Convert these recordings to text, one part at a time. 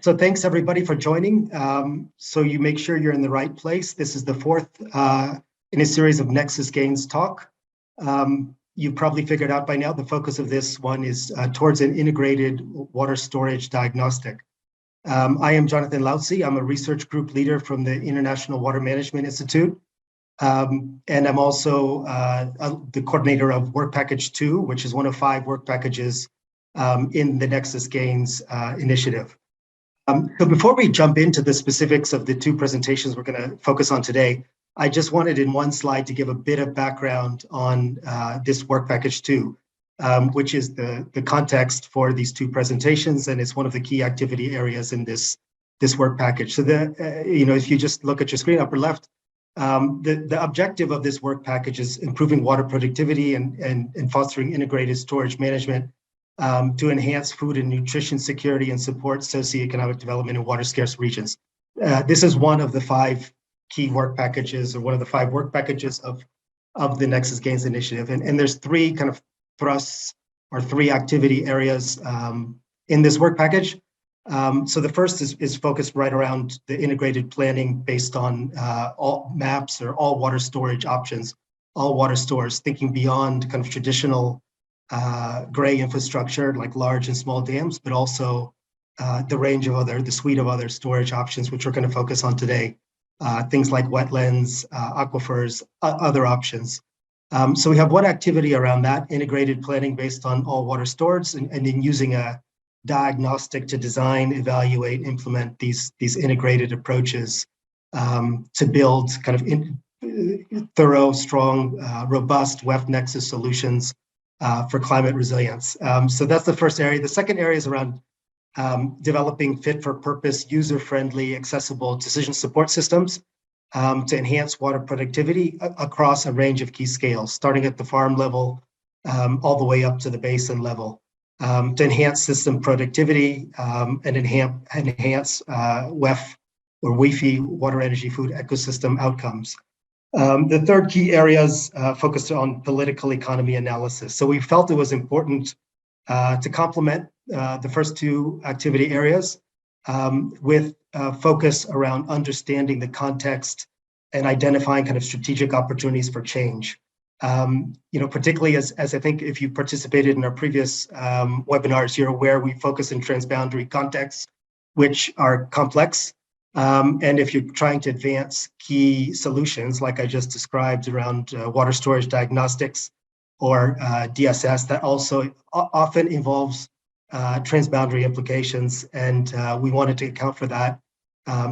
So thanks everybody for joining. So you make sure you're in the right place. This is the fourth in a series of NEXUS Gains talk. You've probably figured out by now the focus of this one is towards an integrated water storage diagnostic. I am Jonathan Lautzy. I'm a research group leader from the International Water Management Institute. And I'm also the coordinator of Work Package 2, which is one of 5 work packages in the NEXUS Gains initiative. So before we jump into the specifics of the 2 presentations we're going to focus on today, I just wanted in one slide to give a bit of background on this Work Package 2, which is the context for these 2 presentations, and it's one of the key activity areas in this work package. So if you just look at your screen upper left, the objective of this work package is improving water productivity and fostering integrated storage management to enhance food and nutrition security and support socioeconomic development in water scarce regions. This is one of the 5 key work packages, or one of the 5 work packages of the NEXUS Gains initiative. And there's 3 kind of thrusts or 3 activity areas in this work package. So the first is focused right around the integrated planning based on all maps or all water storage options, all water stores, thinking beyond kind of traditional gray infrastructure like large and small dams, but also the suite of other storage options, which we're going to focus on today. Things like wetlands, aquifers, other options. So we have one activity around that, integrated planning based on all water stores, and then using a diagnostic to design, evaluate, implement these integrated approaches to build kind of thorough, strong, robust WEF NEXUS solutions for climate resilience. So that's the first area. The second area is around developing fit-for-purpose, user-friendly, accessible decision support systems to enhance water productivity across a range of key scales, starting at the farm level all the way up to the basin level, to enhance system productivity and enhance WEF or WEFI, water, energy, food ecosystem outcomes. The third key areas focused on political economy analysis. So we felt it was important to complement the first 2 activity areas with focus around understanding the context and identifying kind of strategic opportunities for change. Particularly as I think if you participated in our previous webinars, you're aware we focus in transboundary contexts, which are complex. And if you're trying to advance key solutions, like I just described around water storage diagnostics or DSS, that also often involves transboundary implications, and we wanted to account for that.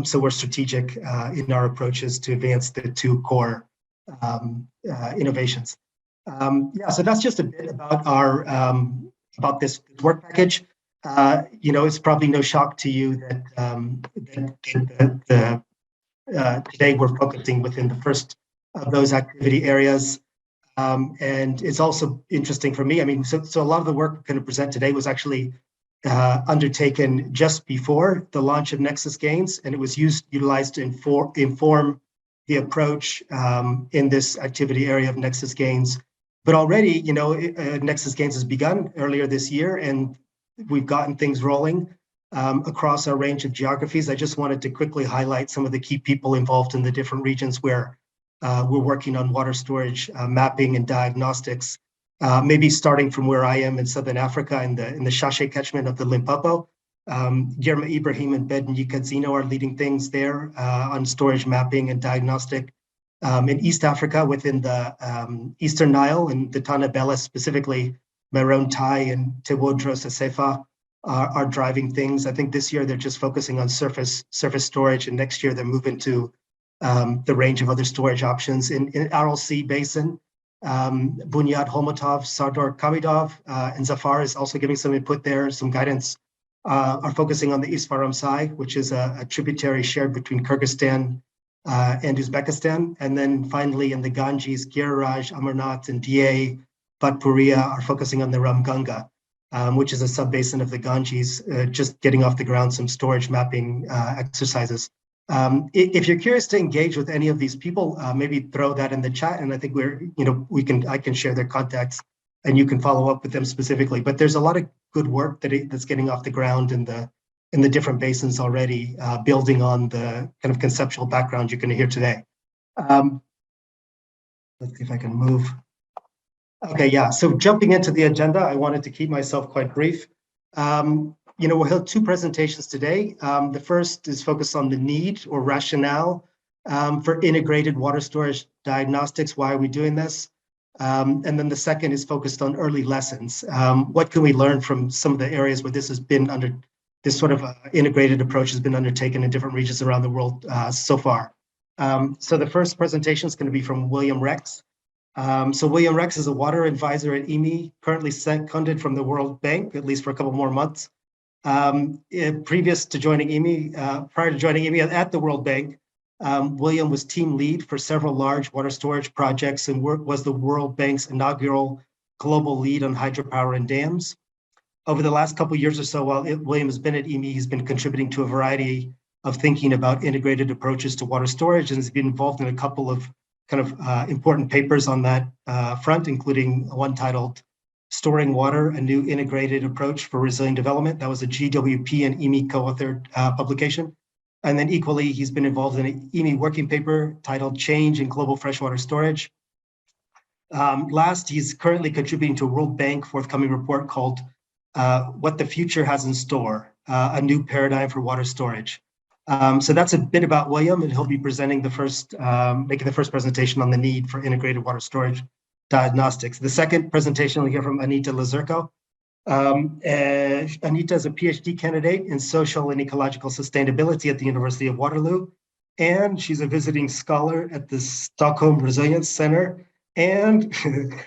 So we're strategic in our approaches to advance the 2 core innovations. So that's just a bit about our about this work package. It's probably no shock to you that today we're focusing within the first of those activity areas. And it's also interesting for me. I mean, so a lot of the work we're going to present today was actually undertaken just before the launch of NEXUS Gains, and it was utilized to inform the approach in this activity area of NEXUS Gains. But already, NEXUS Gains has begun earlier this year, and we've gotten things rolling across our range of geographies. I just wanted to quickly highlight some of the key people involved in the different regions where we're working on water storage mapping and diagnostics, maybe starting from where I am in Southern Africa in the Shashe catchment of the Limpopo. Guillermo Ibrahim and Ben Yikadzino are leading things there on storage mapping and diagnostic. In East Africa, within the Eastern Nile and the Tana Bella, specifically, Meron Tai and Tewodros Asefa are driving things. I think this year they're just focusing on surface storage, and next year they're moving to the range of other storage options. In RLC Basin, Bunyad Holmatov, Sardar Kamidov, and Zafar is also giving some input there, some guidance, are focusing on the East Faramsai, which is a tributary shared between Kyrgyzstan and Uzbekistan. And then finally in the Ganges, Giriraj, Amarnath, and DA, Batpuria are focusing on the Ramganga, which is a sub-basin of the Ganges, just getting off the ground some storage mapping exercises. If you're curious to engage with any of these people, maybe throw that in the chat, and I think I can share their contacts, and you can follow up with them specifically. But there's a lot of good work that's getting off the ground in the in the different basins already, building on the kind of conceptual background you're going to hear today. Let's see if I can move. Okay, yeah, so jumping into the agenda, I wanted to keep myself quite brief. We'll have two presentations today. The first is focused on the need or rationale for integrated water storage diagnostics. Why are we doing this? And then the second is focused on early lessons. What can we learn from some of the areas where this has been under, this sort of integrated approach has been undertaken in different regions around the world so far. So the first presentation is going to be from William Rex. So William Rex is a water advisor at EME, currently seconded from the World Bank, at least for a couple more months. Previous to joining EME, prior to joining EME at the World Bank, William was team lead for several large water storage projects and was the World Bank's inaugural global lead on hydropower and dams. Over the last couple of years or so, while William has been at EME, he's been contributing to a variety of thinking about integrated approaches to water storage and has been involved in a couple of kind of important papers on that front, including one titled Storing Water, a New Integrated Approach for Resilient Development. That was a GWP and EME co-authored publication. And then equally, he's been involved in an EME working paper titled Change in Global Freshwater Storage. Last, he's currently contributing to a World Bank forthcoming report called What the Future Has in Store, a New Paradigm for Water Storage. So that's a bit about William, and he'll be presenting the first, making the first presentation on the need for integrated water storage diagnostics. The second presentation we'll hear from Anita Lazurko. Anita is a PhD candidate in social and ecological sustainability at the University of Waterloo, and she's a visiting scholar at the Stockholm Resilience Center, and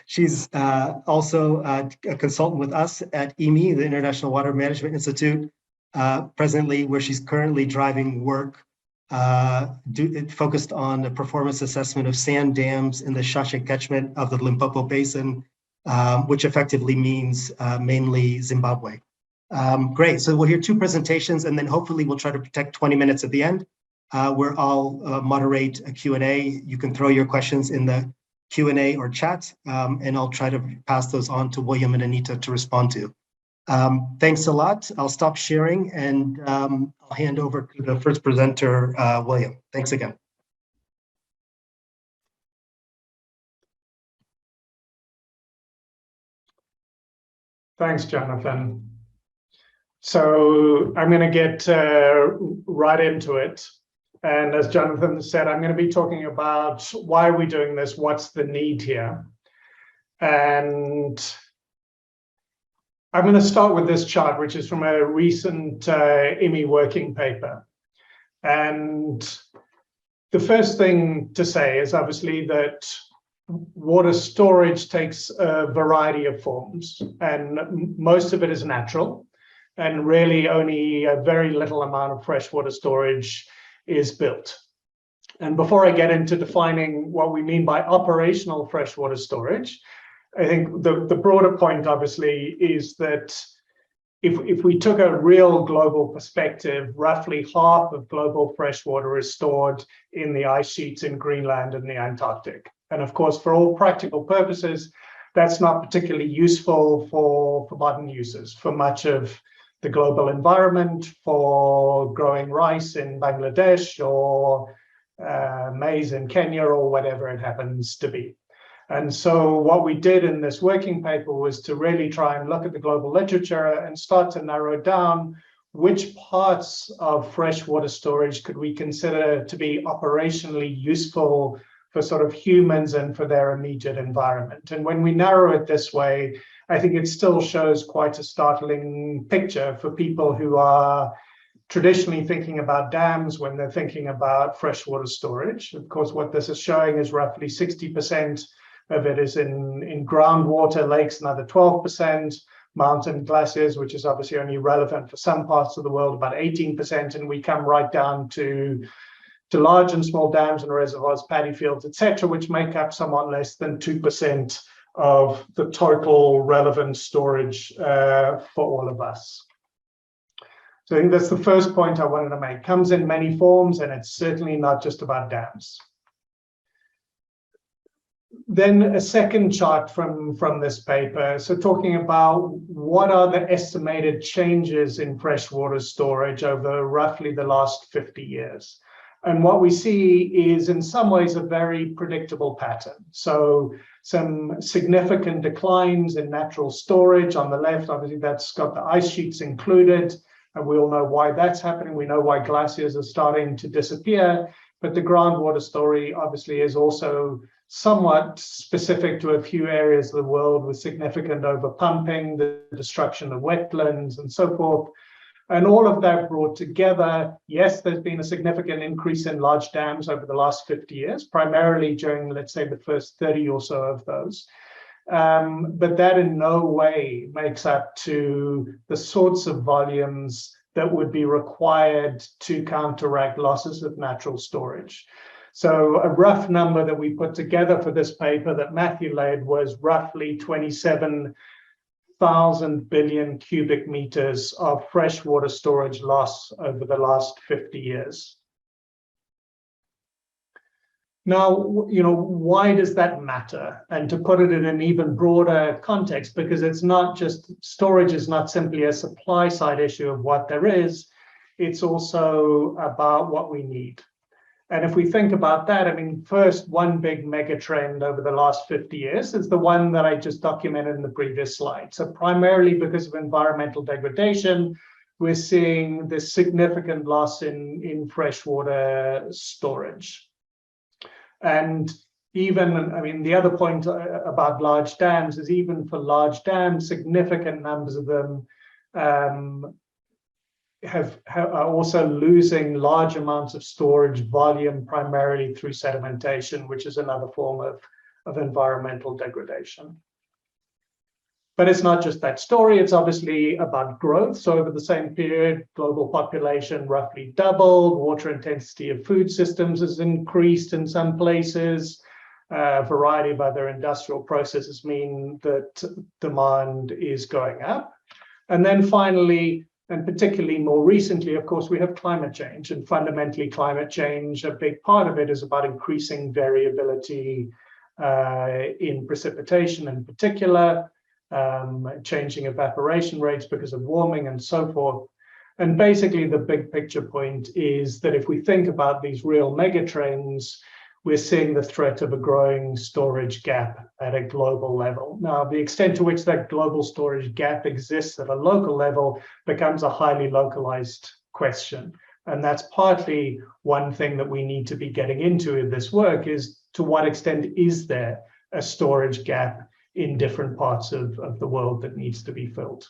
she's also a consultant with us at IMI, the International Water Management Institute, presently, where she's currently driving work focused on the performance assessment of sand dams in the Shasha catchment of the Limpopo Basin, which effectively means mainly Zimbabwe. Great, so we'll hear two presentations and then hopefully we'll try to protect 20 minutes at the end where I'll moderate a Q&A. You can throw your questions in the Q&A or chat and I'll try to pass those on to William and Anita to respond to. Thanks a lot. I'll stop sharing and I'll hand over to the first presenter, William. Thanks again. Thanks, Jonathan. So I'm going to get right into it. And as Jonathan said, I'm going to be talking about why are we doing this, what's the need here. And I'm going to start with this chart, which is from a recent IMI working paper. And the first thing to say is obviously that water storage takes a variety of forms, and most of it is natural, and really only a very little amount of freshwater storage is built. And before I get into defining what we mean by operational freshwater storage, I think the broader point, obviously, is that if we took a real global perspective, roughly half of global freshwater is stored in the ice sheets in Greenland and the Antarctic. And of course, for all practical purposes, that's not particularly useful for modern uses, for much of the global environment, for growing rice in Bangladesh or maize in Kenya or whatever it happens to be. And so what we did in this working paper was to really try and look at the global literature and start to narrow down which parts of freshwater storage could we consider to be operationally useful for sort of humans and for their immediate environment. And when we narrow it this way, I think it still shows quite a startling picture for people who are traditionally thinking about dams when they're thinking about freshwater storage. Of course, what this is showing is roughly 60% of it is in groundwater, lakes, another 12%, mountain glaciers, which is obviously only relevant for some parts of the world, about 18%, and we come right down to large and small dams and reservoirs, paddy fields, etc., which make up somewhat less than 2% of the total relevant storage for all of us. So I think that's the first point I wanted to make. It comes in many forms, and it's certainly not just about dams. Then a second chart from this paper, so talking about what are the estimated changes in freshwater storage over roughly the last 50 years. And what we see is in some ways a very predictable pattern. So some significant declines in natural storage on the left, obviously that's got the ice sheets included, and we all know why that's happening. We know why glaciers are starting to disappear, but the groundwater story obviously is also somewhat specific to a few areas of the world with significant overpumping, the destruction of wetlands and so forth. And all of that brought together, yes, there's been a significant increase in large dams over the last 50 years, primarily during, let's say, the first 30 or so of those. But that in no way makes up to the sorts of volumes that would be required to counteract losses of natural storage. So a rough number that we put together for this paper that Matthew laid was roughly 27,000 billion cubic meters of freshwater storage loss over the last 50 years. Now, why does that matter? And to put it in an even broader context, because it's not just, storage is not simply a supply side issue of what there is, it's also about what we need. And if we think about that, I mean, first, one big mega trend over the last 50 years is the one that I just documented in the previous slide. So primarily because of environmental degradation, we're seeing this significant loss in freshwater storage. And even, I mean, the other point about large dams is even for large dams, significant numbers of them are also losing large amounts of storage volume, primarily through sedimentation, which is another form of environmental degradation. But it's not just that story, it's obviously about growth. So over the same period, global population roughly doubled, water intensity of food systems has increased in some places. A variety of other industrial processes mean that demand is going up. And then finally, and particularly more recently, of course, we have climate change, and fundamentally climate change, a big part of it is about increasing variability in precipitation in particular, changing evaporation rates because of warming and so forth. And basically the big picture point is that if we think about these real megatrends, we're seeing the threat of a growing storage gap at a global level. Now, the extent to which that global storage gap exists at a local level becomes a highly localized question. And that's partly one thing that we need to be getting into in this work is to what extent is there a storage gap in different parts of the world that needs to be filled.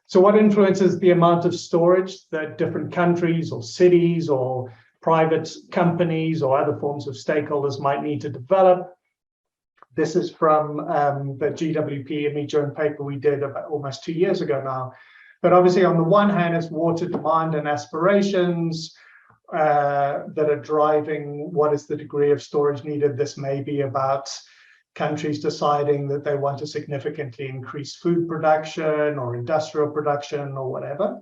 So what influences the amount of storage that different countries or cities or private companies or other forms of stakeholders might need to develop? This is from the GWP and joint paper we did about almost 2 years ago now. But obviously on the one hand, it's water demand and aspirations that are driving what is the degree of storage needed. This may be about countries deciding that they want to significantly increase food production or industrial production or whatever.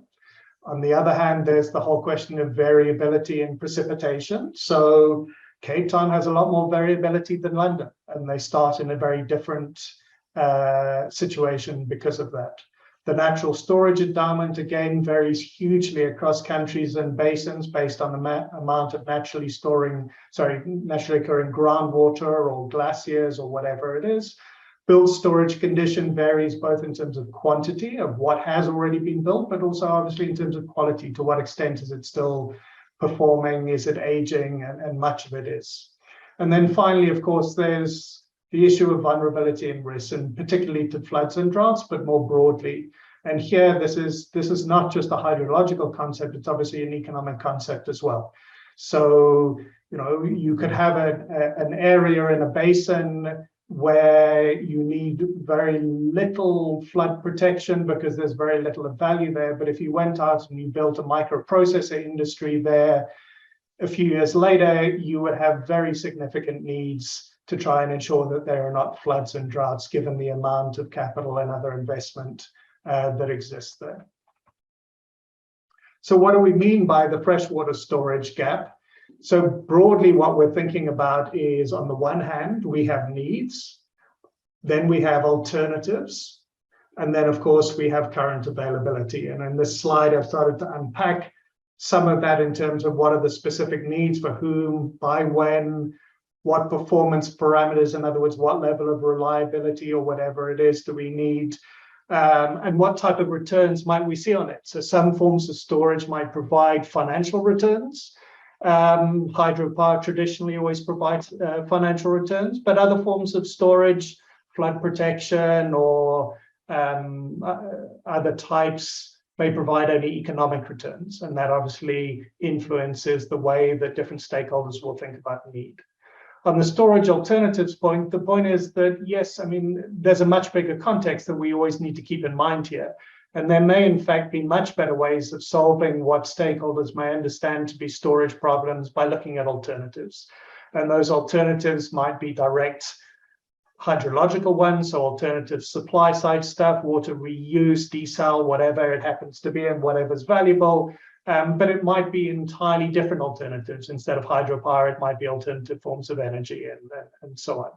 On the other hand, there's the whole question of variability in precipitation. So Cape Town has a lot more variability than London, and they start in a very different situation because of that. The natural storage endowment, again, varies hugely across countries and basins based on the amount of naturally occurring groundwater or glaciers or whatever it is. Built storage condition varies both in terms of quantity of what has already been built, but also obviously in terms of quality. To what extent is it still performing? Is it aging? And much of it is. And then finally, of course, there's the issue of vulnerability and risk, and particularly to floods and droughts, but more broadly. And here, this is not just a hydrological concept, it's obviously an economic concept as well. So, you could have an area in a basin where you need very little flood protection because there's very little of value there. But if you went out and you built a microprocessor industry there, a few years later, you would have very significant needs to try and ensure that there are not floods and droughts, given the amount of capital and other investment that exists there. So what do we mean by the freshwater storage gap? So broadly, what we're thinking about is, on the one hand, we have needs, then we have alternatives, and then, of course, we have current availability. And in this slide, I've started to unpack some of that in terms of what are the specific needs for whom, by when, what performance parameters, in other words, what level of reliability or whatever it is do we need, and what type of returns might we see on it. So some forms of storage might provide financial returns. Hydropower traditionally always provides financial returns, but other forms of storage, flood protection or other types, may provide only economic returns. And that obviously influences the way that different stakeholders will think about need. On the storage alternatives point, the point is that, yes, I mean, there's a much bigger context that we always need to keep in mind here. And there may, in fact, be much better ways of solving what stakeholders may understand to be storage problems by looking at alternatives. And those alternatives might be direct hydrological ones, so alternative supply side stuff, water reuse, desal, whatever it happens to be and whatever's valuable. But it might be entirely different alternatives. Instead of hydropower, it might be alternative forms of energy and so on.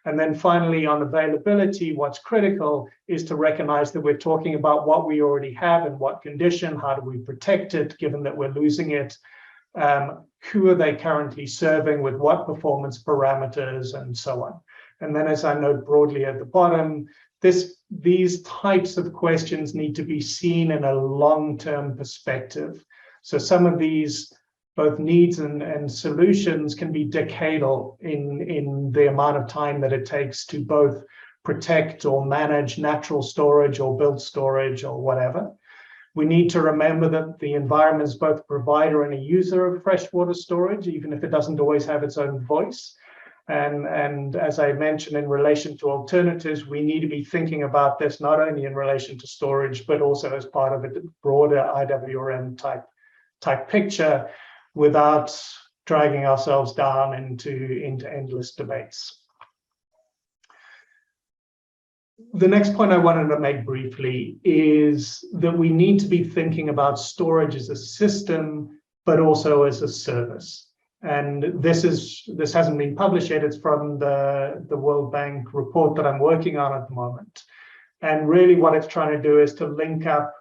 And then finally, on availability, what's critical is to recognize that we're talking about what we already have and what condition, how do we protect it, given that we're losing it, who are they currently serving with what performance parameters and so on. And then, as I note broadly at the bottom, these types of questions need to be seen in a long-term perspective. So some of these, both needs and solutions, can be decadal in the amount of time that it takes to both protect or manage natural storage or build storage or whatever. We need to remember that the environment is both a provider and a user of freshwater storage, even if it doesn't always have its own voice. And as I mentioned, in relation to alternatives, we need to be thinking about this not only in relation to storage, but also as part of a broader IWRM type picture, without dragging ourselves down into endless debates. The next point I wanted to make briefly is that we need to be thinking about storage as a system, but also as a service. And this hasn't been published yet. It's from the World Bank report that I'm working on at the moment. And really what it's trying to do is to link up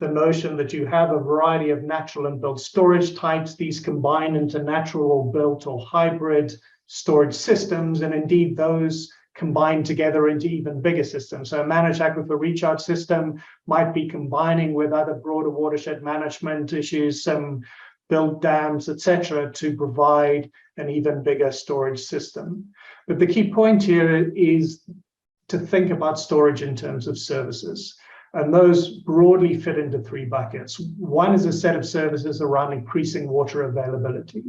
the notion that you have a variety of natural and built storage types. These combine into natural or built or hybrid storage systems. And indeed, those combine together into even bigger systems. So a managed aquifer recharge system might be combining with other broader watershed management issues, some build dams, etc., to provide an even bigger storage system. But the key point here is to think about storage in terms of services. And those broadly fit into three buckets. One is a set of services around increasing water availability.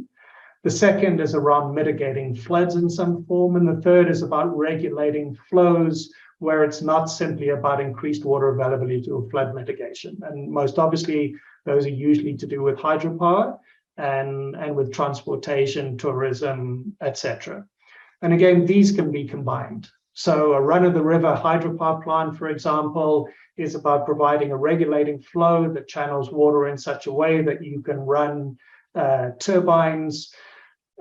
The second is around mitigating floods in some form. And the third is about regulating flows, where it's not simply about increased water availability or flood mitigation. And most obviously, those are usually to do with hydropower and with transportation, tourism, etc. And again, these can be combined. So a run-of-the-river hydropower plant, for example, is about providing a regulating flow that channels water in such a way that you can run turbines.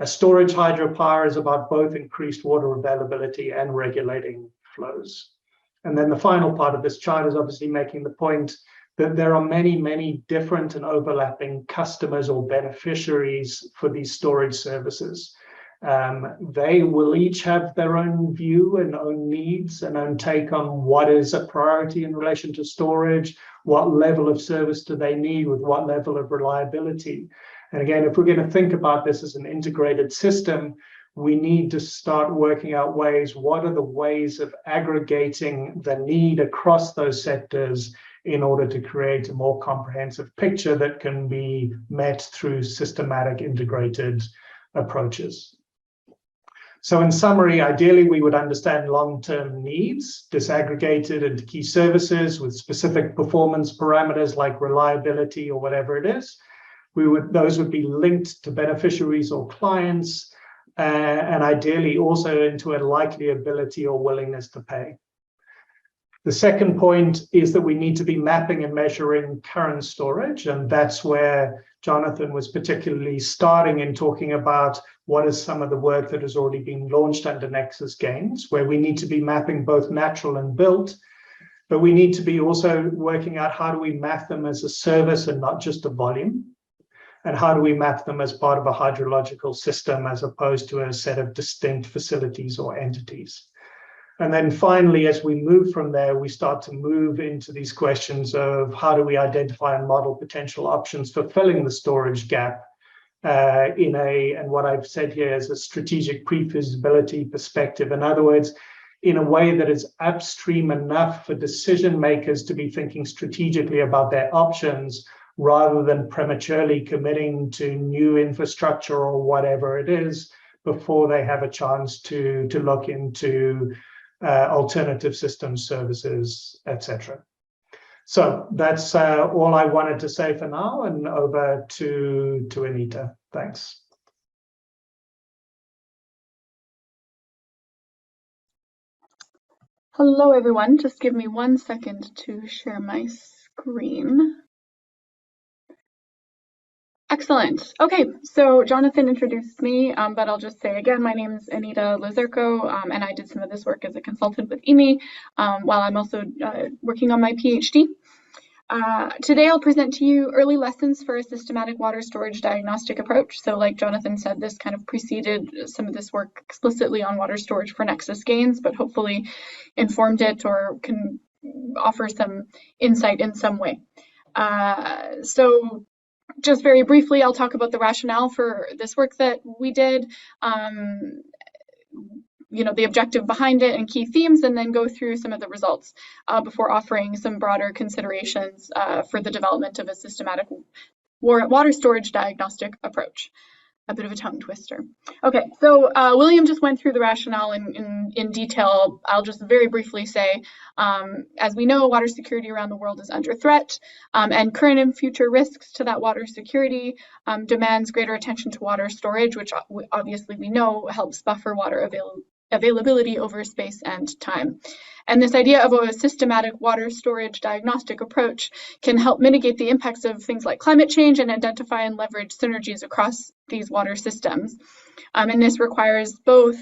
A storage hydropower is about both increased water availability and regulating flows. And then the final part of this chart is obviously making the point that there are many, many different and overlapping customers or beneficiaries for these storage services. They will each have their own view and own needs and own take on what is a priority in relation to storage, what level of service do they need with what level of reliability. And again, if we're going to think about this as an integrated system, we need to start working out ways, what are the ways of aggregating the need across those sectors in order to create a more comprehensive picture that can be met through systematic integrated approaches. So in summary, ideally, we would understand long-term needs disaggregated into key services with specific performance parameters like reliability or whatever it is. Those would be linked to beneficiaries or clients, and ideally also into a likely ability or willingness to pay. The second point is that we need to be mapping and measuring current storage, and that's where Jonathan was particularly starting in talking about what is some of the work that has already been launched under NEXUS gains, where we need to be mapping both natural and built, but we need to be also working out how do we map them as a service and not just a volume, and how do we map them as part of a hydrological system as opposed to a set of distinct facilities or entities. And then finally, as we move from there, we start to move into these questions of how do we identify and model potential options for filling the storage gap and what I've said here is a strategic pre-feasibility perspective. In other words, in a way that is upstream enough for decision makers to be thinking strategically about their options rather than prematurely committing to new infrastructure or whatever it is before they have a chance to look into alternative system services, etc. So that's all I wanted to say for now, and over to Anita. Thanks. Hello, everyone. Just give me 1 second to share my screen. Excellent. Okay, so Jonathan introduced me, but I'll just say again, my name is Anita Lazurko, and I did some of this work as a consultant with EME while I'm also working on my PhD. Today I'll present to you early lessons for a systematic water storage diagnostic approach. So like Jonathan said, this kind of preceded some of this work explicitly on water storage for NEXUS gains, but hopefully informed it or can offer some insight in some way. So just very briefly, I'll talk about the rationale for this work that we did, the objective behind it and key themes, and then go through some of the results before offering some broader considerations for the development of a systematic water storage diagnostic approach. A bit of a tongue twister. Okay, so William just went through the rationale in detail. I'll just very briefly say, as we know, water security around the world is under threat, and current and future risks to that water security demands greater attention to water storage, which obviously we know helps buffer water availability over space and time. And this idea of a systematic water storage diagnostic approach can help mitigate the impacts of things like climate change and identify and leverage synergies across these water systems. And this requires both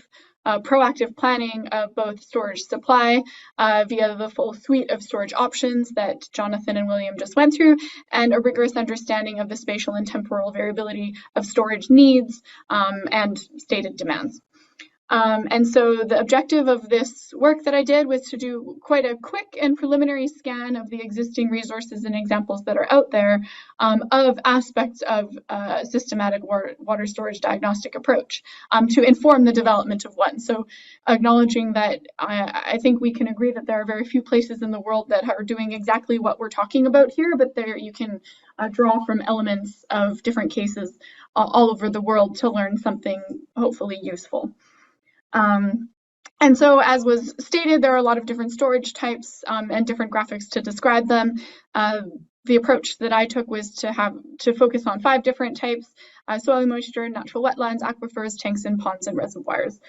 proactive planning of both storage supply via the full suite of storage options that Jonathan and William just went through, and a rigorous understanding of the spatial and temporal variability of storage needs and stated demands. And so the objective of this work that I did was to do quite a quick and preliminary scan of the existing resources and examples that are out there of aspects of systematic water storage diagnostic approach to inform the development of one. So acknowledging that I think we can agree that there are very few places in the world that are doing exactly what we're talking about here, but there you can draw from elements of different cases all over the world to learn something hopefully useful. And so, as was stated, there are a lot of different storage types and different graphics to describe them. The approach that I took was to focus on 5 different types: soil moisture, natural wetlands, aquifers, tanks and ponds, and reservoirs.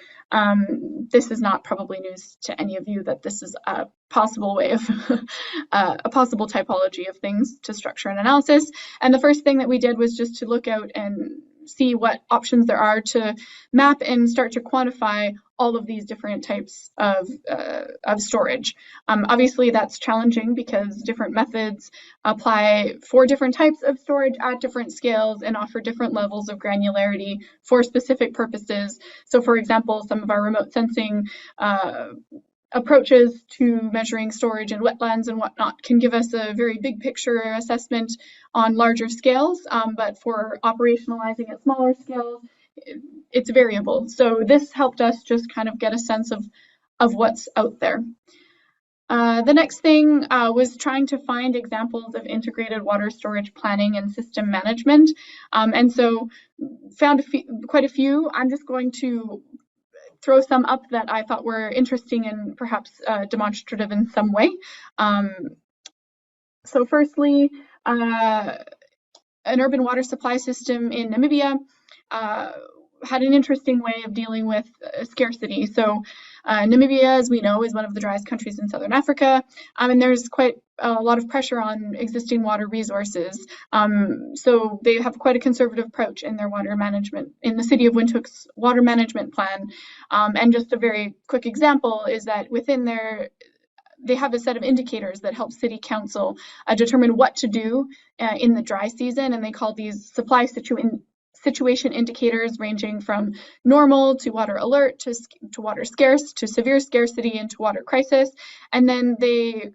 This is not probably news to any of you that this is a possible way of a possible typology of things to structure an analysis. And the first thing that we did was just to look out and see what options there are to map and start to quantify all of these different types of storage. Obviously, that's challenging because different methods apply for different types of storage at different scales and offer different levels of granularity for specific purposes. So, for example, some of our remote sensing approaches to measuring storage in wetlands and whatnot can give us a very big picture assessment on larger scales, but for operationalizing at smaller scales, it's variable. So this helped us just kind of get a sense of what's out there. The next thing was trying to find examples of integrated water storage planning and system management. And so found quite a few. I'm just going to throw some up that I thought were interesting and perhaps demonstrative in some way. So firstly, an urban water supply system in Namibia had an interesting way of dealing with scarcity. So Namibia, as we know, is one of the driest countries in Southern Africa, and there's quite a lot of pressure on existing water resources. So they have quite a conservative approach in their water management, in the city of Windhoek's water management plan. And just a very quick example is that within they have a set of indicators that help city council determine what to do in the dry season, and they call these supply situation indicators, ranging from normal to water alert to water scarce to severe scarcity and to water crisis. And then they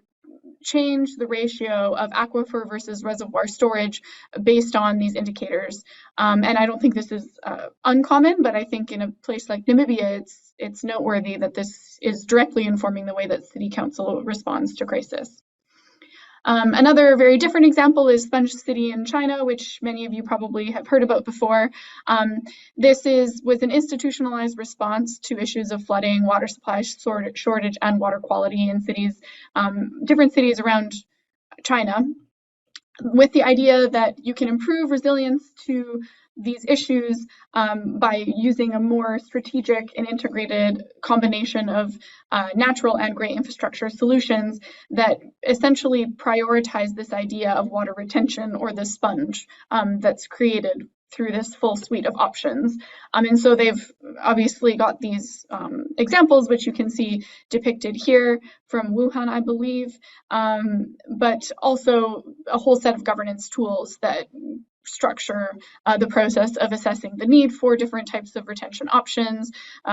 change the ratio of aquifer versus reservoir storage based on these indicators. And I don't think this is uncommon, but I think in a place like Namibia, it's noteworthy that this is directly informing the way that city council responds to crisis. Another very different example is Sponge City in China, which many of you probably have heard about before. This was an institutionalized response to issues of flooding, water supply shortage, and water quality in cities, different cities around China, with the idea that you can improve resilience to these issues by using a more strategic and integrated combination of natural and gray infrastructure solutions that essentially prioritize this idea of water retention, or the sponge that's created through this full suite of options. And so they've obviously got these examples, which you can see depicted here from Wuhan, I believe, but also a whole set of governance tools that structure the process of assessing the need for different types of retention options,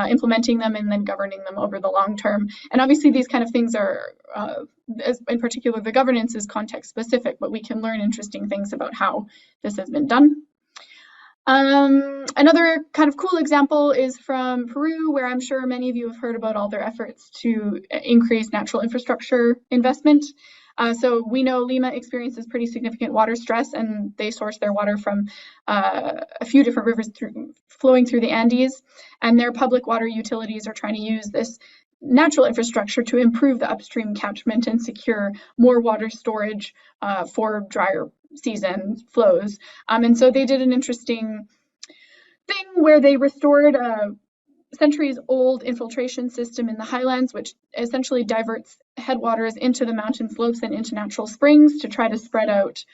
implementing them, and then governing them over the long term. And obviously these kind of things are, in particular, the governance is context specific, but we can learn interesting things about how this has been done. Another kind of cool example is from Peru, where I'm sure many of you have heard about all their efforts to increase natural infrastructure investment. So we know Lima experiences pretty significant water stress, and they source their water from a few different rivers flowing through the Andes, and their public water utilities are trying to use this natural infrastructure to improve the upstream catchment and secure more water storage for drier season flows. And so they did an interesting thing where they restored a centuries-old infiltration system in the highlands, which essentially diverts headwaters into the mountain slopes and into natural springs to try to spread out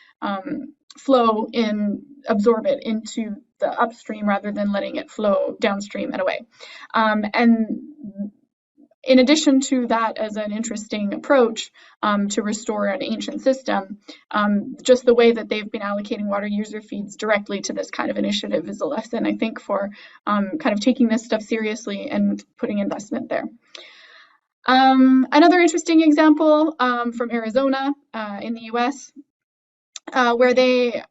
flow and absorb it into the upstream rather than letting it flow downstream and away. And in addition to that, as an interesting approach to restore an ancient system, just the way that they've been allocating water user fees directly to this kind of initiative is a lesson, I think, for kind of taking this stuff seriously and putting investment there. Another interesting example from Arizona in the US, where they,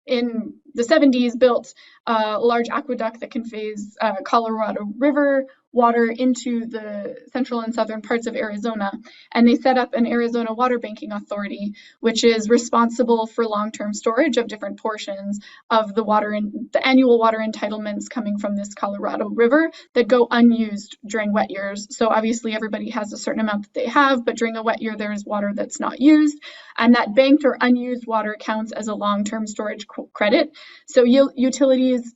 in the 70s, built a large aqueduct that conveys Colorado River water into the central and southern parts of Arizona. And they set up an Arizona Water Banking Authority, which is responsible for long-term storage of different portions of the water and the annual water entitlements coming from this Colorado River that go unused during wet years. So obviously everybody has a certain amount that they have, but during a wet year, there's water that's not used. And that banked or unused water counts as a long-term storage credit. So utilities,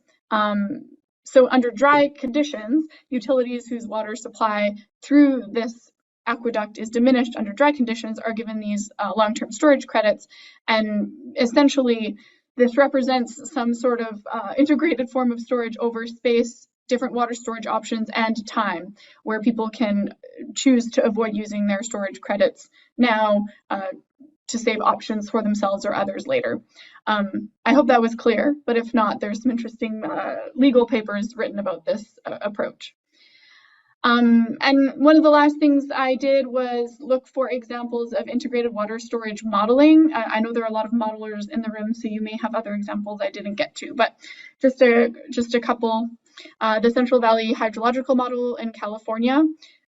so under dry conditions, utilities whose water supply through this aqueduct is diminished under dry conditions are given these long-term storage credits. And essentially, this represents some sort of integrated form of storage over space, different water storage options, and time, where people can choose to avoid using their storage credits now to save options for themselves or others later. I hope that was clear, but if not, there's some interesting legal papers written about this approach. And one of the last things I did was look for examples of integrated water storage modeling. I know there are a lot of modelers in the room, so you may have other examples I didn't get to, but just a couple. The Central Valley Hydrological Model in California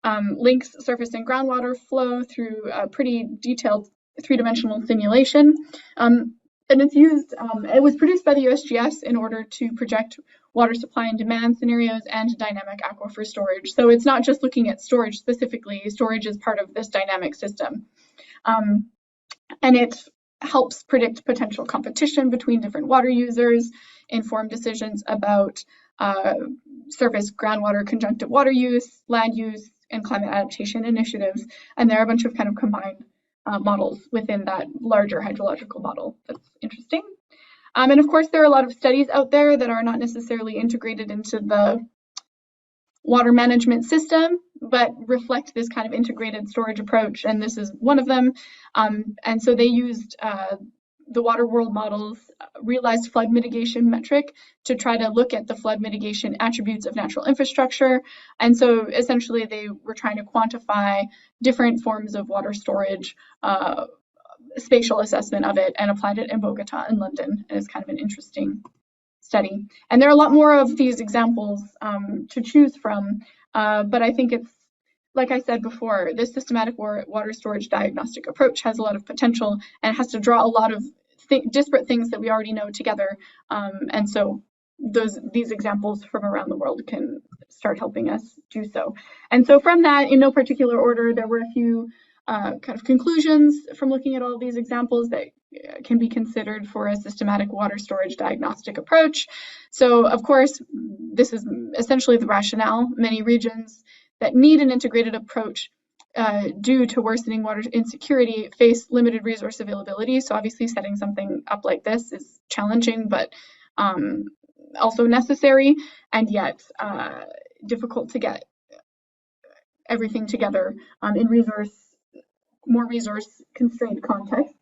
links surface and groundwater flow through a pretty detailed three-dimensional simulation. And it's used, it was produced by the USGS in order to project water supply and demand scenarios and dynamic aquifer storage. So it's not just looking at storage specifically, storage is part of this dynamic system. And it helps predict potential competition between different water users, inform decisions about surface groundwater conjunctive water use, land use, and climate adaptation initiatives. And there are a bunch of kind of combined models within that larger hydrological model. That's interesting. And of course, there are a lot of studies out there that are not necessarily integrated into the water management system, but reflect this kind of integrated storage approach. And this is one of them. And so they used the water world model's realized flood mitigation metric to try to look at the flood mitigation attributes of natural infrastructure. And so essentially they were trying to quantify different forms of water storage, spatial assessment of it, and applied it in Bogota and London. And it's kind of an interesting study. And there are a lot more of these examples to choose from, but I think it's, like I said before, this systematic water storage diagnostic approach has a lot of potential and has to draw a lot of disparate things that we already know together. And so these examples from around the world can start helping us do so. And so from that, in no particular order, there were a few kind of conclusions from looking at all of these examples that can be considered for a systematic water storage diagnostic approach. So of course, this is essentially the rationale. Many regions that need an integrated approach due to worsening water insecurity face limited resource availability. So obviously setting something up like this is challenging, but also necessary, and yet difficult to get everything together in more resource constrained contexts.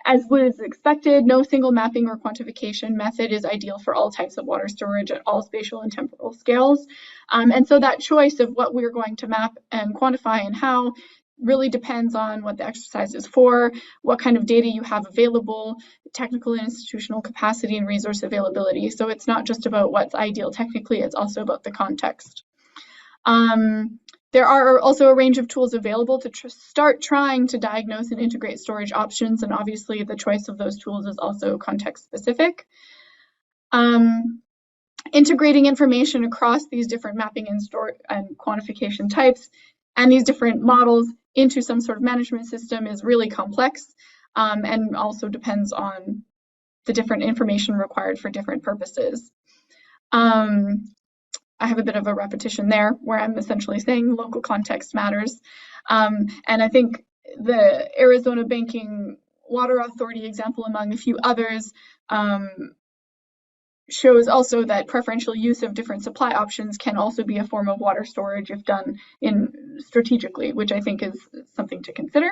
As was expected, no single mapping or quantification method is ideal for all types of water storage at all spatial and temporal scales. And so that choice of what we're going to map and quantify and how really depends on what the exercise is for, what kind of data you have available, technical and institutional capacity and resource availability. So it's not just about what's ideal technically, it's also about the context. There are also a range of tools available to start trying to diagnose and integrate storage options, and obviously the choice of those tools is also context specific. Integrating information across these different mapping and quantification types and these different models into some sort of management system is really complex, and also depends on the different information required for different purposes. I have a bit of a repetition there where I'm essentially saying local context matters. And I think the Arizona Banking Water Authority example, among a few others, shows also that preferential use of different supply options can also be a form of water storage if done strategically, which I think is something to consider.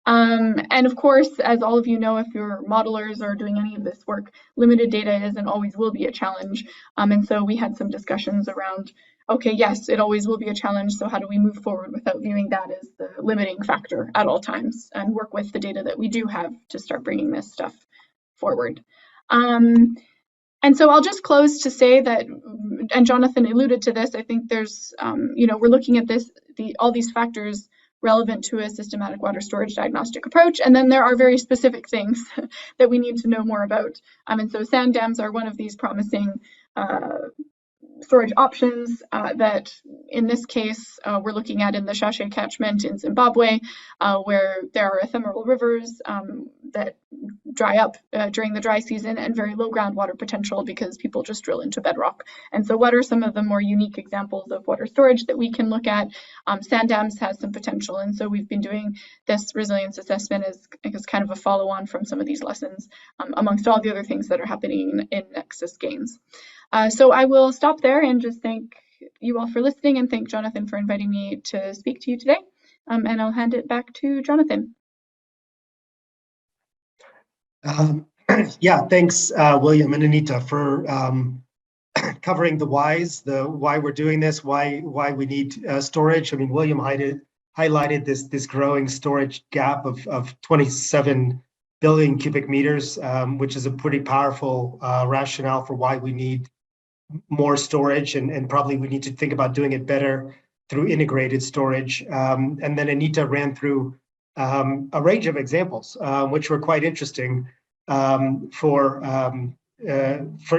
And of course, as all of you know, if you're modelers or doing any of this work, limited data is and always will be a challenge. And so we had some discussions around, okay, yes, it always will be a challenge. So how do we move forward without viewing that as the limiting factor at all times and work with the data that we do have to start bringing this stuff forward? And so I'll just close to say that, and Jonathan alluded to this, I think there's, we're looking at all these factors relevant to a systematic water storage diagnostic approach. And then there are very specific things that we need to know more about. And so sand dams are one of these promising storage options that in this case we're looking at in the Shashe catchment in Zimbabwe, where there are ephemeral rivers that dry up during the dry season and very low groundwater potential because people just drill into bedrock. And so what are some of the more unique examples of water storage that we can look at? Sand dams has some potential, and so we've been doing this resilience assessment as kind of a follow-on from some of these lessons amongst all the other things that are happening in NEXUS gains. So I will stop there and just thank you all for listening and thank Jonathan for inviting me to speak to you today. And I'll hand it back to Jonathan. Yeah, thanks, William and Anita, for covering the whys, why we're doing this, why we need storage. I mean, William highlighted this growing storage gap of 27 billion cubic meters, which is a pretty powerful rationale for why we need more storage, and probably we need to think about doing it better through integrated storage. And then Anita ran through a range of examples, which were quite interesting for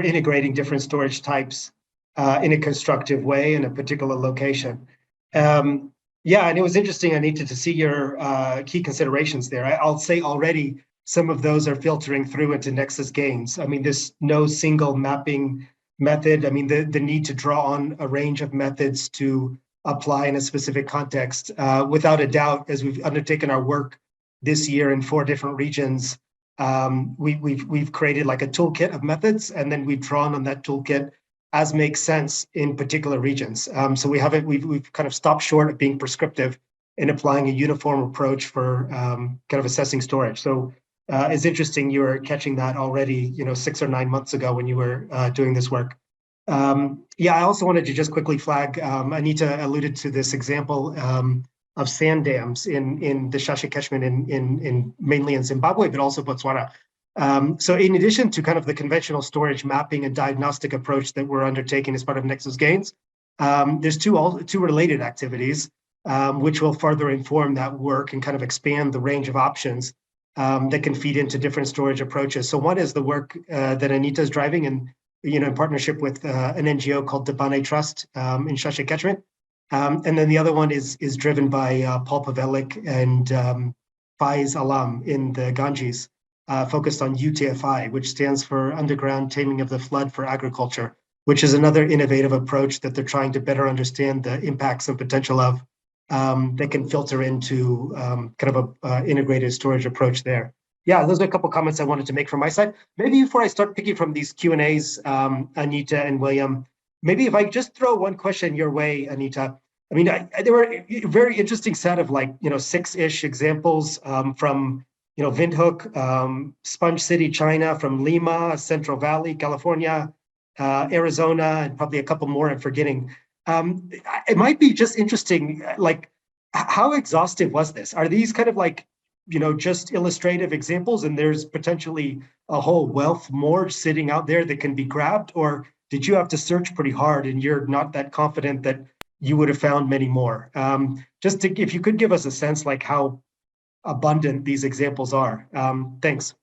integrating different storage types in a constructive way in a particular location. Yeah, and it was interesting, Anita, to see your key considerations there. I'll say already some of those are filtering through into NEXUS gains. I mean, there's no single mapping method. I mean, the need to draw on a range of methods to apply in a specific context. Without a doubt, as we've undertaken our work this year in 4 different regions, we've created like a toolkit of methods, and then we've drawn on that toolkit as makes sense in particular regions. So we've kind of stopped short of being prescriptive in applying a uniform approach for kind of assessing storage. So it's interesting you were catching that already, 6 or 9 months ago when you were doing this work. Yeah, I also wanted to just quickly flag, Anita alluded to this example of sand dams in the Shasha catchment in mainly in Zimbabwe, but also Botswana. So in addition to kind of the conventional storage mapping and diagnostic approach that we're undertaking as part of NEXUS Gains, there's two related activities which will further inform that work and kind of expand the range of options that can feed into different storage approaches. So one is the work that Anita is driving in partnership with an NGO called Debane Trust in Shasha catchment. And then the other one is driven by Paul Pavelik and Faiz Alam in the Ganges, focused on UTFI, which stands for Underground Taming of the Flood for Agriculture, which is another innovative approach that they're trying to better understand the impacts and potential of that can filter into kind of a integrated storage approach there. Yeah, those are a couple of comments I wanted to make from my side. Maybe before I start picking from these Q&As, Anita and William, maybe if I just throw one question your way, Anita. I mean, there were a very interesting set of 6-ish examples from Windhoek, Sponge City, China, from Lima, Central Valley, California, Arizona, and probably a couple more I'm forgetting. It might be just interesting, how exhaustive was this? Are these kind of just illustrative examples, and there's potentially a whole wealth more sitting out there that can be grabbed? Or did you have to search pretty hard and you're not that confident that you would have found many more? If you could give us a sense how abundant these examples are. Thanks.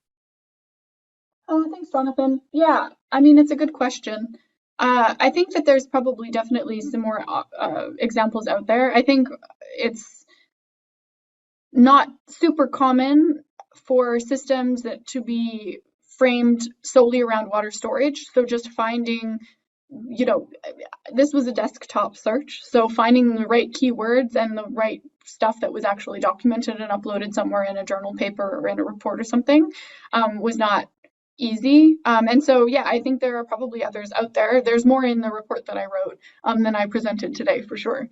Oh, thanks, Jonathan. Yeah, I mean, it's a good question. I think that there's probably definitely some more examples out there. I think it's not super common for systems to be framed solely around water storage. So just finding, this was a desktop search. So finding the right keywords and the right stuff that was actually documented and uploaded somewhere in a journal paper or in a report or something was not easy. And so, yeah, I think there are probably others out there. There's more in the report that I wrote than I presented today, for sure.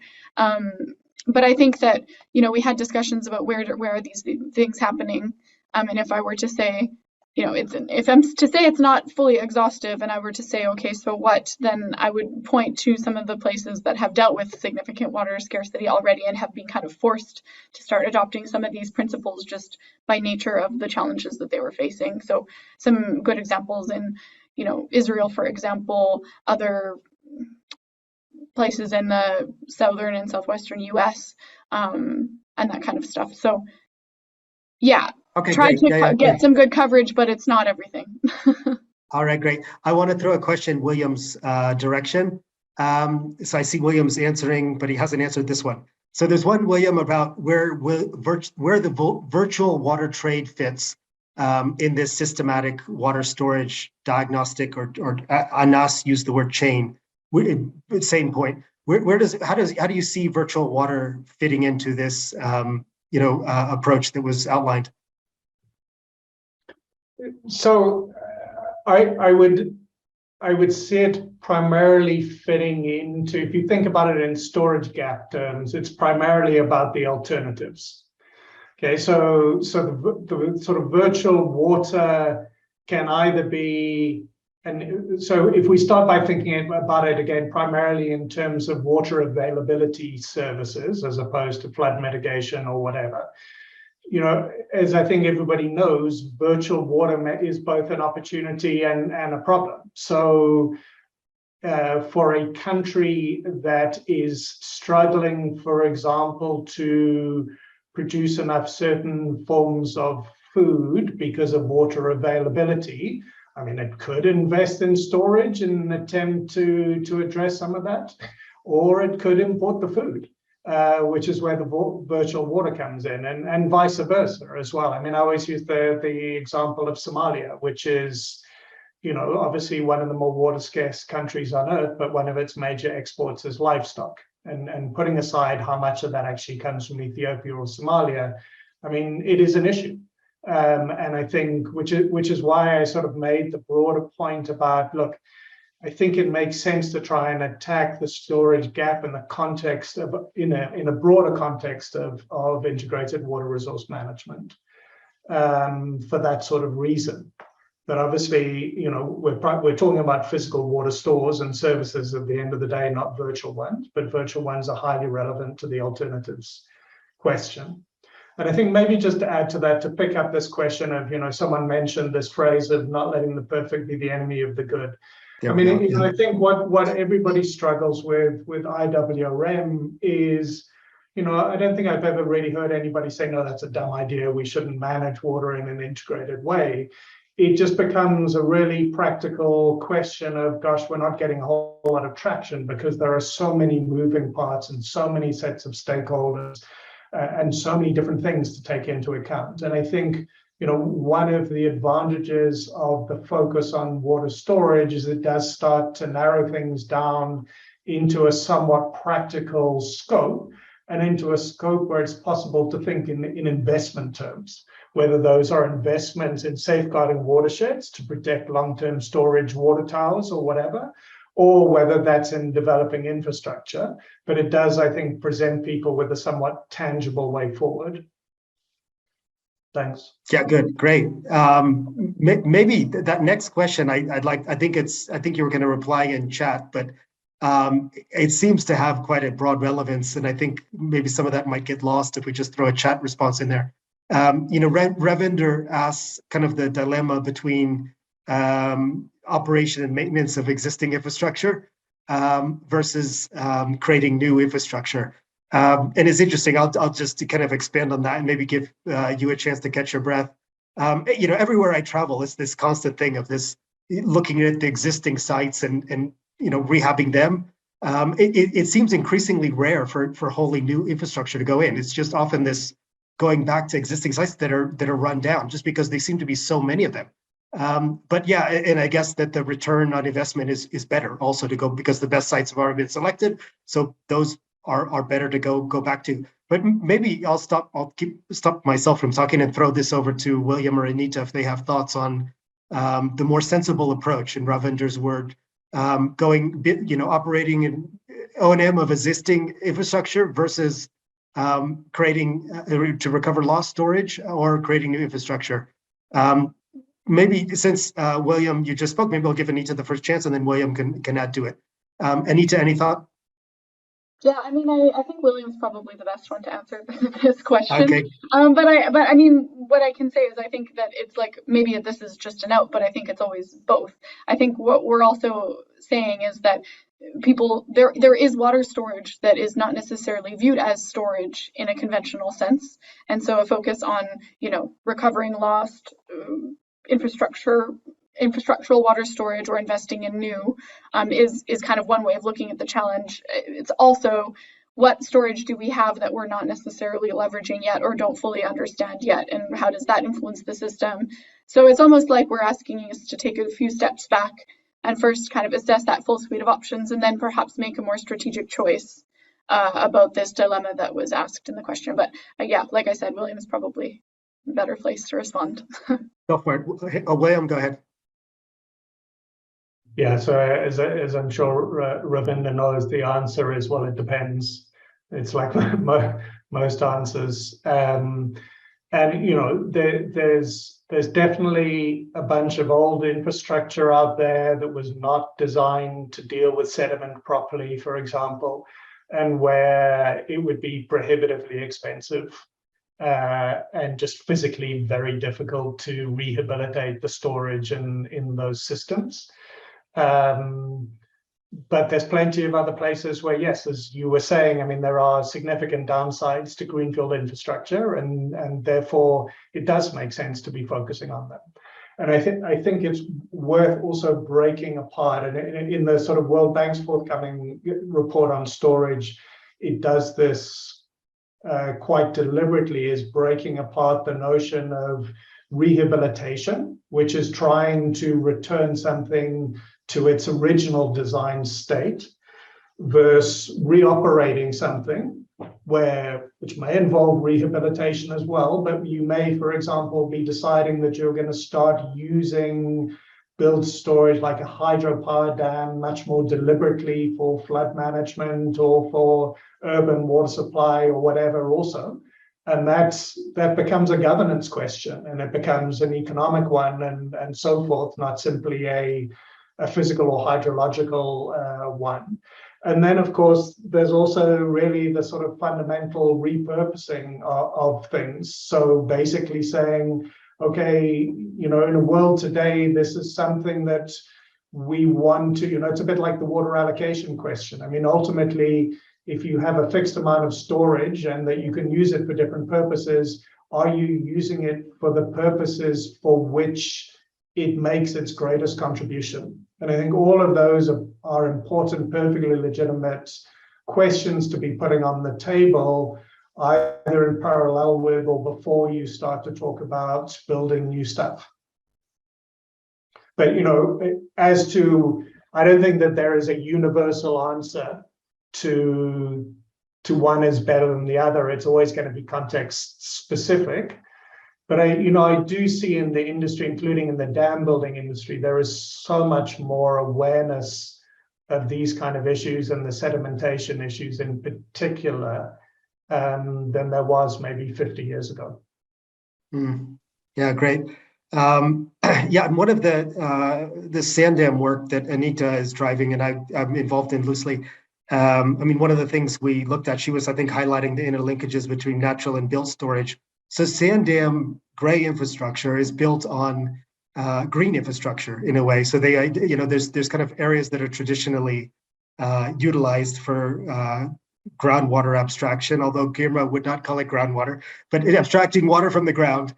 But I think that, we had discussions about where are these things happening. And if I were to say, if I'm to say it's not fully exhaustive and I were to say, okay, so what, then I would point to some of the places that have dealt with significant water scarcity already and have been kind of forced to start adopting some of these principles just by nature of the challenges that they were facing. So some good examples in, Israel, for example, other places in the southern and southwestern US, and that kind of stuff. So yeah. Okay, tried great. to get some good coverage, but it's not everything. All right, great. I want to throw a question William's direction. So I see William's answering, but he hasn't answered this one. So there's one, William, about where the virtual water trade fits in this systematic water storage diagnostic, or Anas used the word chain. Same point. How do you see virtual water fitting into this approach that was outlined? So I would see it primarily fitting into, if you think about it in storage gap terms, it's primarily about the alternatives. Okay, so the sort of virtual water can either be, and so if we start by thinking about it again, primarily in terms of water availability services as opposed to flood mitigation or whatever. As I think everybody knows, virtual water is both an opportunity and a problem. So for a country that is struggling, for example, to produce enough certain forms of food because of water availability, I mean, it could invest in storage in an attempt to address some of that, or it could import the food. Which is where the virtual water comes in, and vice versa as well. I mean, I always use the example of Somalia, which is, obviously one of the more water scarce countries on earth, but one of its major exports is livestock. and putting aside how much of that actually comes from Ethiopia or Somalia, I mean, it is an issue. And I think, which is why I sort of made the broader point about, look, I think it makes sense to try and attack the storage gap in the context of, in a broader context of integrated water resource management, for that sort of reason. But obviously, you know, we're talking about physical water stores and services at the end of the day, not virtual ones, but virtual ones are highly relevant to the alternatives question. And I think maybe just to add to that, to pick up this question of, you know, someone mentioned this phrase of not letting the perfect be the enemy of the good. I mean, you know, I think what everybody struggles with IWRM is, you know, I don't think I've ever really heard anybody say, no, that's a dumb idea, we shouldn't manage water in an integrated way. It just becomes a really practical question of, gosh, we're not getting a whole lot of traction because there are so many moving parts and so many sets of stakeholders and so many different things to take into account. And I think, you know, one of the advantages of the focus on water storage is it does start to narrow things down into a somewhat practical scope and into a scope where it's possible to think in investment terms, whether those are investments in safeguarding watersheds to protect long-term storage water towers or whatever, or whether that's in developing infrastructure. But it does, I think, present people with a somewhat tangible way forward. Thanks. Yeah, good, great. Maybe that next question, I think you were going to reply in chat, but it seems to have quite a broad relevance, and I think maybe some of that might get lost if we just throw a chat response in there. You know, Ravinder asks kind of the dilemma between operation and maintenance of existing infrastructure versus creating new infrastructure. And it's interesting. I'll just kind of expand on that and maybe give you a chance to catch your breath. You know, everywhere I travel, it's this constant thing of this looking at the existing sites and you know, rehabbing them. It seems increasingly rare for wholly new infrastructure to go in. It's just often this going back to existing sites that are run down, just because they seem to be so many of them. But yeah, and I guess that the return on investment is better also to go, because the best sites have already been selected. So those are better to go back to. But maybe I'll stop myself from talking and throw this over to William or Anita if they have thoughts on the more sensible approach, in Ravinder's word, going, you know, operating in O&M of existing infrastructure versus creating to recover lost storage or creating new infrastructure. Maybe since William, you just spoke, maybe I'll give Anita the first chance, and then William can add to it. Anita, any thought? Yeah, I mean, I think William's probably the best one to answer this question. Okay. But I mean, what I can say is I think that it's like, maybe this is just a note, but I think it's always both. I think what we're also saying is that there is water storage that is not necessarily viewed as storage in a conventional sense. And so a focus on, you know, recovering lost infrastructural water storage or investing in new is kind of one way of looking at the challenge. It's also, what storage do we have that we're not necessarily leveraging yet or don't fully understand yet, and how does that influence the system? So it's almost like we're asking us to take a few steps back and first kind of assess that full suite of options, and then perhaps make a more strategic choice about this dilemma that was asked in the question. But yeah, like I said, William is probably a better place to respond. Go for it. William, go ahead. Yeah, so as I'm sure Ravinder knows, the answer is, well, it depends. It's like most answers. And, you know, there's definitely a bunch of old infrastructure out there that was not designed to deal with sediment properly, for example, and where it would be prohibitively expensive and just physically very difficult to rehabilitate the storage in those systems. But there's plenty of other places where, yes, as you were saying, I mean, there are significant downsides to greenfield infrastructure, and therefore it does make sense to be focusing on them. And I think it's worth also breaking apart, and in the sort of World Bank's forthcoming report on storage, it does this quite deliberately, is breaking apart the notion of rehabilitation, which is trying to return something to its original design state, versus reoperating something which may involve rehabilitation as well, but you may, for example, be deciding that you're going to start using build storage like a hydropower dam much more deliberately for flood management or for urban water supply or whatever also. And that becomes a governance question, and it becomes an economic one and so forth, not simply a physical or hydrological one. And then, of course, there's also really the sort of fundamental repurposing of things. So basically saying, okay, in a world today, this is something that we want to, it's a bit like the water allocation question. I mean, ultimately, if you have a fixed amount of storage and that you can use it for different purposes, are you using it for the purposes for which it makes its greatest contribution? And I think all of those are important, perfectly legitimate questions to be putting on the table, either in parallel with or before you start to talk about building new stuff. But, as to, I don't think that there is a universal answer to one is better than the other. It's always going to be context specific. But I do see in the industry, including in the dam building industry, there is so much more awareness of these kind of issues and the sedimentation issues in particular than there was maybe 50 years ago. Yeah, great. And one of the sand dam work that Anita is driving and I'm involved in loosely, one of the things we looked at, she was, I think, highlighting the interlinkages between natural and built storage. So sand dam gray infrastructure is built on green infrastructure in a way. So there's kind of areas that are traditionally utilized for groundwater abstraction, although GIRMA would not call it groundwater, but abstracting water from the ground.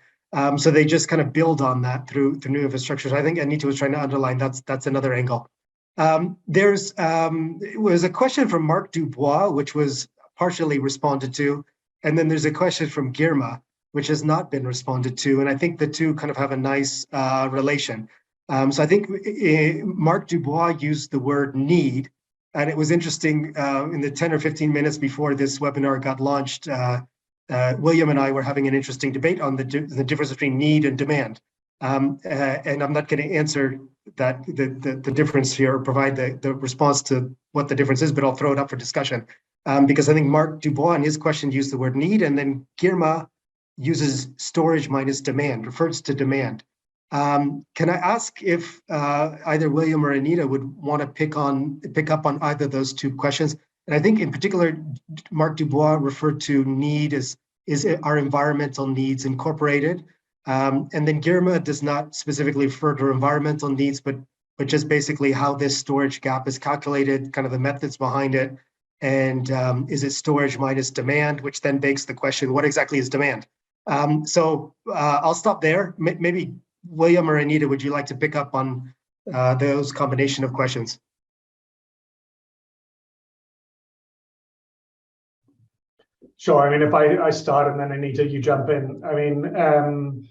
So they just kind of build on that through new infrastructure. So I think Anita was trying to underline that's another angle. It was a question from Mark Dubois, which was partially responded to, and then there's a question from GIRMA, which has not been responded to, and I think the two kind of have a nice relation. So I think Mark Dubois used the word need, and it was interesting in the 10 or 15 minutes before this webinar got launched, William and I were having an interesting debate on the difference between need and demand. And I'm not going to answer the difference here or provide the response to what the difference is, but I'll throw it up for discussion. Because I think Mark Dubois in his question used the word need, and then GIRMA uses storage minus demand, refers to demand. Can I ask if either William or Anita would want to pick up on either of those two questions? And I think in particular, Mark Dubois referred to need as our environmental needs incorporated. And then GIRMA does not specifically refer to environmental needs, but just basically how this storage gap is calculated, kind of the methods behind it. And is it storage minus demand, which then begs the question, what exactly is demand? So I'll stop there. Maybe William or Anita, would you like to pick up on those combination of questions? Sure. I mean, if I start and then Anita, you jump in. I mean,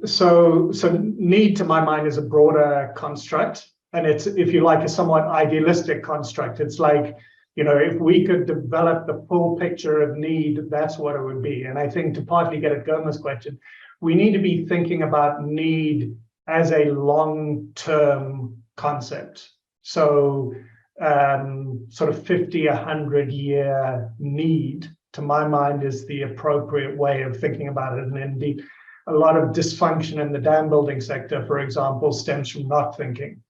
so need to my mind is a broader construct, and it's, if you like, a somewhat idealistic construct. It's like, if we could develop the full picture of need, that's what it would be. And I think to partly get at Goma's question, we need to be thinking about need as a long-term concept. So sort of 50, 100-year need, to my mind, is the appropriate way of thinking about it. And indeed, a lot of dysfunction in the dam building sector, for example, stems from not thinking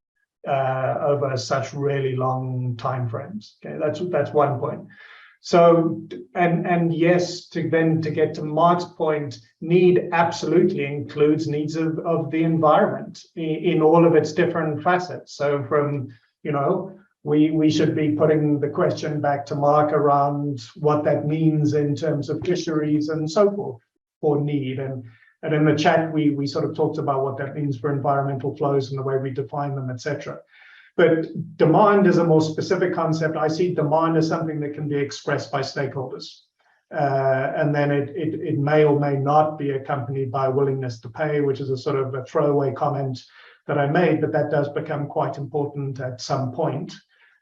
over such really long timeframes. Okay, that's one point. So, and yes, to get to Mark's point, need absolutely includes needs of the environment in all of its different facets. So from, we should be putting the question back to Mark around what that means in terms of fisheries and so forth for need. And in the chat, we sort of talked about what that means for environmental flows and the way we define them, etc. But demand is a more specific concept. I see demand as something that can be expressed by stakeholders. And then it may or may not be accompanied by a willingness to pay, which is a sort of a throwaway comment that I made, but that does become quite important at some point.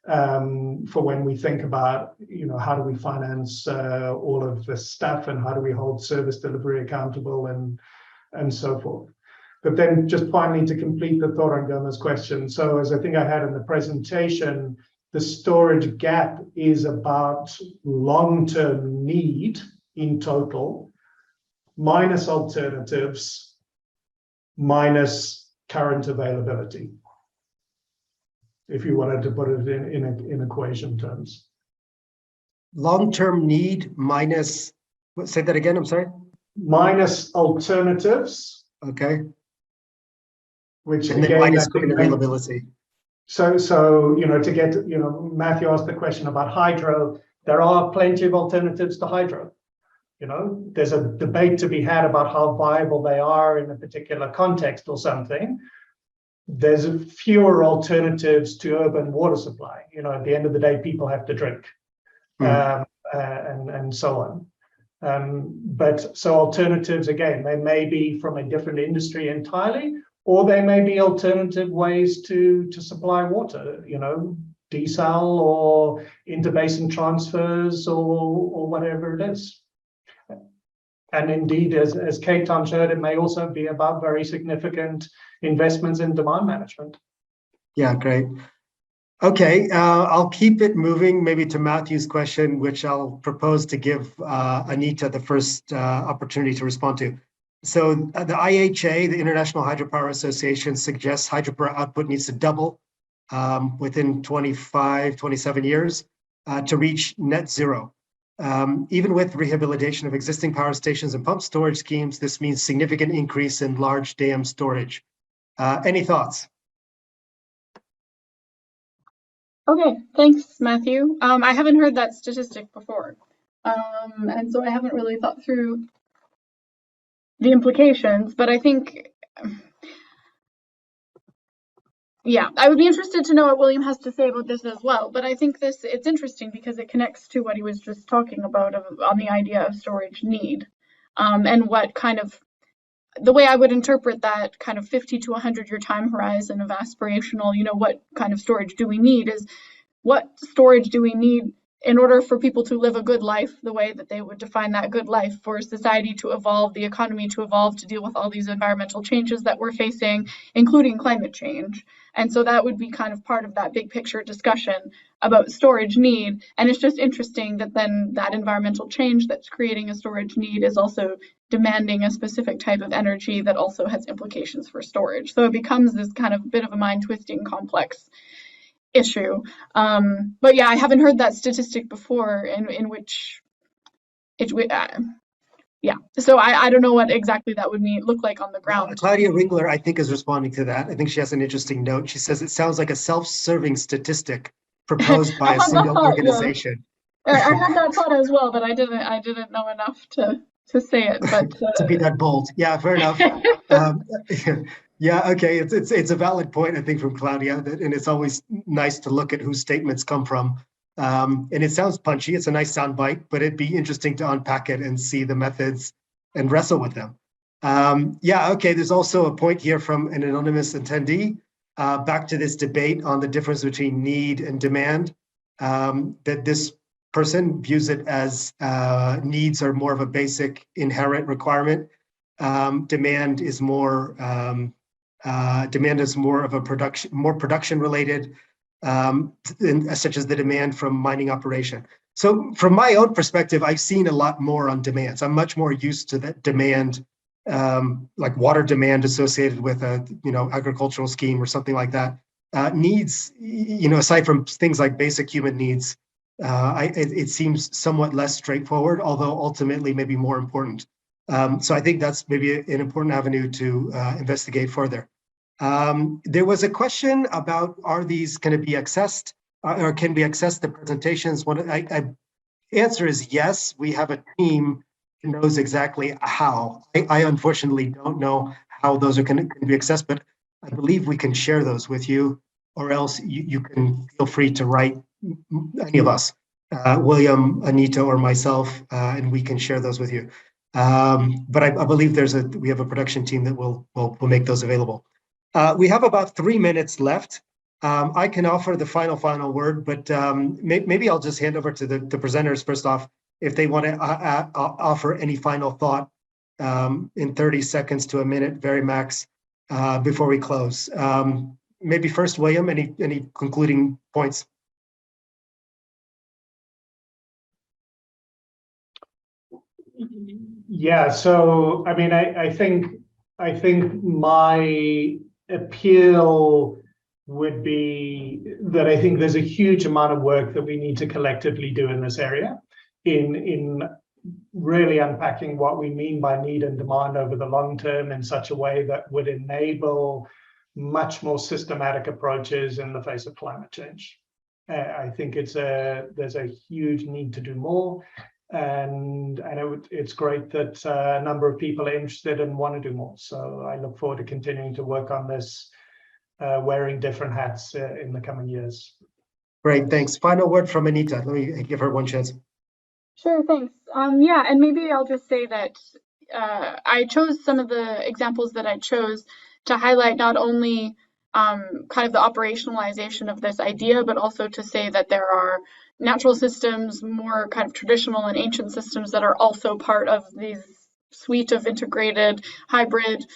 for when we think about, how do we finance all of this stuff, and how do we hold service delivery accountable, and so forth. But then just finally, to complete the thought on Goma's question, so as I think I had in the presentation, the storage gap is about long-term need in total, minus alternatives, minus current availability, if you wanted to put it in equation terms. Long-term need minus, say that again, I'm sorry? Minus alternatives. Okay. Which and then again, minus current availability. So to get, Matthew asked the question about hydro. There are plenty of alternatives to hydro. There's a debate to be had about how viable they are in a particular context or something. There's fewer alternatives to urban water supply. At the end of the day, people have to drink, and so on. But so alternatives, again, they may be from a different industry entirely, or they may be alternative ways to supply water, desal or interbasin transfers or whatever it is. And indeed, as Cape Town showed, it may also be about very significant investments in demand management. Yeah, great. Okay, I'll keep it moving maybe to Matthew's question, which I'll propose to give Anita the first opportunity to respond to. So the IHA, the International Hydropower Association, suggests hydropower output needs to double within 25, 27 years to reach net zero. Even with rehabilitation of existing power stations and pump storage schemes, this means significant increase in large dam storage. Any thoughts? Okay, thanks, Matthew. I haven't heard that statistic before. And so I haven't really thought through the implications, but I think, yeah, I would be interested to know what William has to say about this as well. But I think it's interesting because it connects to what he was just talking about on the idea of storage need, and what kind of, the way I would interpret that kind of 50 to 100-year time horizon of aspirational, what kind of storage do we need, is what storage do we need in order for people to live a good life the way that they would define that good life, for society to evolve, the economy to evolve, to deal with all these environmental changes that we're facing, including climate change. And so that would be kind of part of that big picture discussion about storage need. And it's just interesting that then that environmental change that's creating a storage need is also demanding a specific type of energy that also has implications for storage. So it becomes this kind of bit of a mind-twisting, complex issue. But yeah, I haven't heard that statistic before in which it yeah. So I don't know what exactly that would look like on the ground. Claudia Ringler, I think, is responding to that. I think she has an interesting note. She says it sounds like a self-serving statistic proposed by a single organization. Yeah. I had that thought as well, but I didn't know enough to say it. But to be that bold. Yeah, fair enough. Yeah, okay, it's a valid point, I think, from Claudia, and it's always nice to look at whose statements come from. And it sounds punchy, it's a nice soundbite, but it'd be interesting to unpack it and see the methods and wrestle with them. Yeah, okay, there's also a point here from an anonymous attendee, back to this debate on the difference between need and demand, that this person views it as needs are more of a basic inherent requirement. Demand is more of a production related, such as the demand from mining operation. So from my own perspective, I've seen a lot more on demands. I'm much more used to that demand, like water demand associated with a agricultural scheme or something like that. Needs, aside from things like basic human needs, it seems somewhat less straightforward, although ultimately maybe more important. So I think that's maybe an important avenue to investigate further. There was a question about, are these going to be accessed, or can we access the presentations? Answer is yes. We have a team who knows exactly how. I unfortunately don't know how those are going to be accessed, but I believe we can share those with you, or else you can feel free to write any of us, William, Anita, or myself, and we can share those with you. But I believe we have a production team that will make those available. We have about 3 minutes left. I can offer the final word, but maybe I'll just hand over to the presenters first off, if they want to offer any final thought in 30 seconds to a minute, very max, before we close. Maybe first, William, any concluding points? Yeah, so I mean, I think my appeal would be that I think there's a huge amount of work that we need to collectively do in this area in really unpacking what we mean by need and demand over the long term in such a way that would enable much more systematic approaches in the face of climate change. I think there's a huge need to do more. And it's great that a number of people are interested and want to do more. So I look forward to continuing to work on this, wearing different hats in the coming years. Great, thanks. Final word from Anita. Let me give her one chance. Sure, thanks. Yeah, and maybe I'll just say that I chose some of the examples that I chose to highlight not only kind of the operationalization of this idea, but also to say that there are natural systems, more kind of traditional and ancient systems that are also part of these suite of integrated hybrid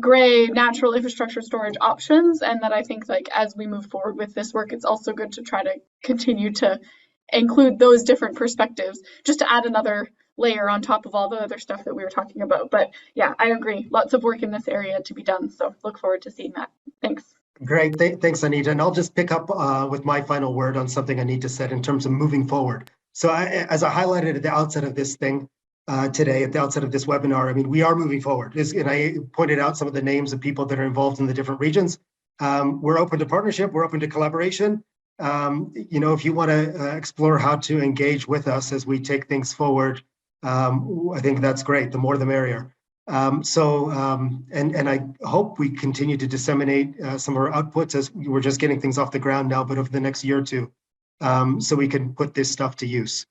gray natural infrastructure storage options. And that I think like as we move forward with this work, it's also good to try to continue to include those different perspectives, just to add another layer on top of all the other stuff that we were talking about. But yeah, I agree. Lots of work in this area to be done. So look forward to seeing that. Thanks. Great. Thanks, Anita. And I'll just pick up with my final word on something Anita said in terms of moving forward. So as I highlighted at the outset of this thing today, at the outset of this webinar, I mean, we are moving forward. And I pointed out some of the names of people that are involved in the different regions. We're open to partnership. We're open to collaboration. If you want to explore how to engage with us as we take things forward, I think that's great. The more, the merrier. And I hope we continue to disseminate some of our outputs as we're just getting things off the ground now, but over the next year or two, so we can put this stuff to use.